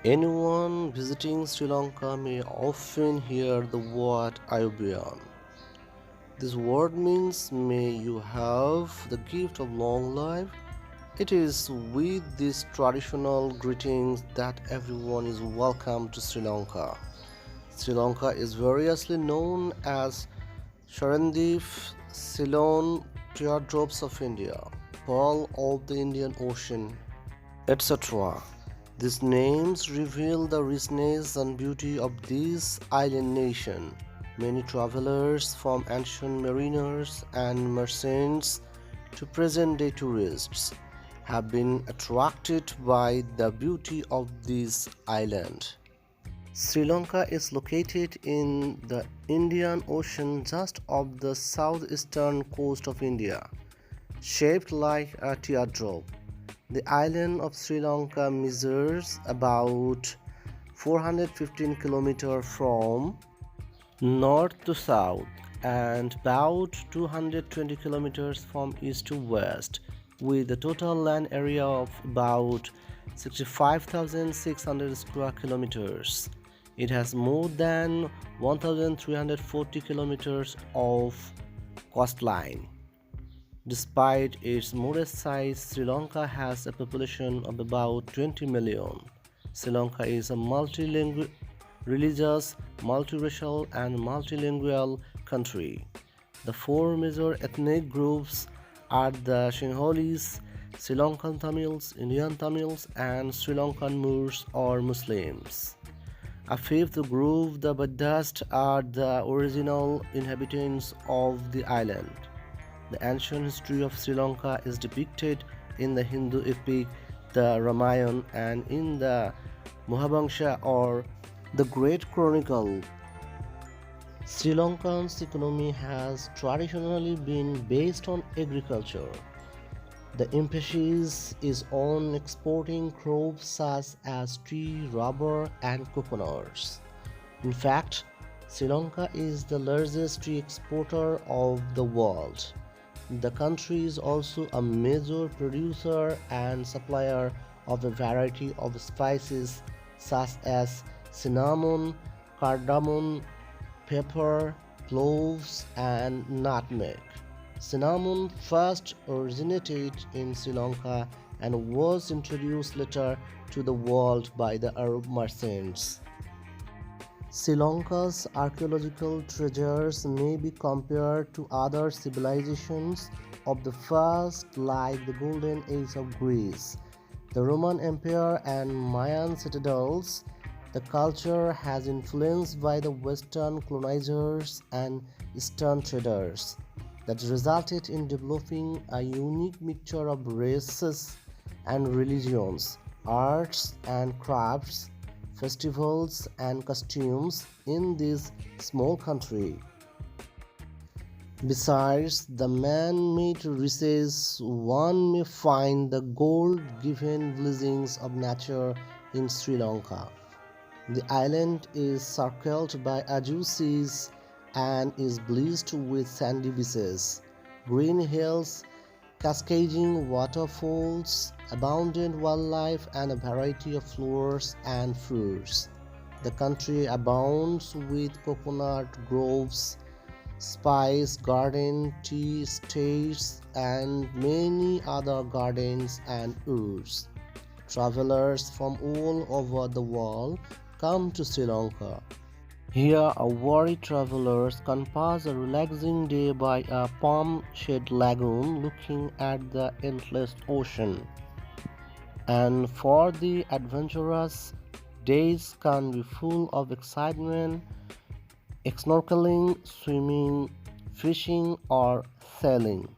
Anyone visiting Sri Lanka may often hear the word Ayubiyan. This word means may you have the gift of long life. It is with these traditional greetings that everyone is welcome to Sri Lanka. Sri Lanka is variously known as Sharandeep, Ceylon, teardrops of India, pearl of the Indian Ocean, etc. These names reveal the richness and beauty of this island nation. Many travelers, from ancient mariners and merchants to present day tourists, have been attracted by the beauty of this island. Sri Lanka is located in the Indian Ocean just off the southeastern coast of India, shaped like a teardrop. The island of Sri Lanka measures about 415 kilometers from north to south and about 220 kilometers from east to west, with a total land area of about 65,600 square kilometers. It has more than 1,340 kilometers of coastline. Despite its modest size, Sri Lanka has a population of about 20 million. Sri Lanka is a multilingual, religious, multiracial, and multilingual country. The four major ethnic groups are the Sinhalese, Sri Lankan Tamils, Indian Tamils, and Sri Lankan Moors or Muslims. A fifth group, the Buddhists, are the original inhabitants of the island. The ancient history of Sri Lanka is depicted in the Hindu epic the Ramayana and in the Mahabhansha or the Great Chronicle. Sri Lanka's economy has traditionally been based on agriculture. The emphasis is on exporting crops such as tea, rubber, and coconuts. In fact, Sri Lanka is the largest tea exporter of the world. The country is also a major producer and supplier of a variety of spices such as cinnamon, cardamom, pepper, cloves, and nutmeg. Cinnamon first originated in Sri Lanka and was introduced later to the world by the Arab merchants. Sri Lanka's archaeological treasures may be compared to other civilizations of the past, like the Golden Age of Greece, the Roman Empire, and Mayan citadels. The culture has influenced by the Western colonizers and Eastern traders that resulted in developing a unique mixture of races and religions, arts and crafts, festivals and costumes in this small country. Besides the man-made riches, one may find the gold-given blessings of nature in Sri Lanka. The island is circled by azure seas and is blessed with sandy beaches, green hills, cascading waterfalls, abundant wildlife, and a variety of flowers and fruits. The country abounds with coconut groves, spice garden, tea estates, and many other gardens and woods. Travelers from all over the world come to Sri Lanka. Here, weary travelers can pass a relaxing day by a palm-shaded lagoon looking at the endless ocean. And for the adventurous, days can be full of excitement, snorkeling, swimming, fishing, or sailing.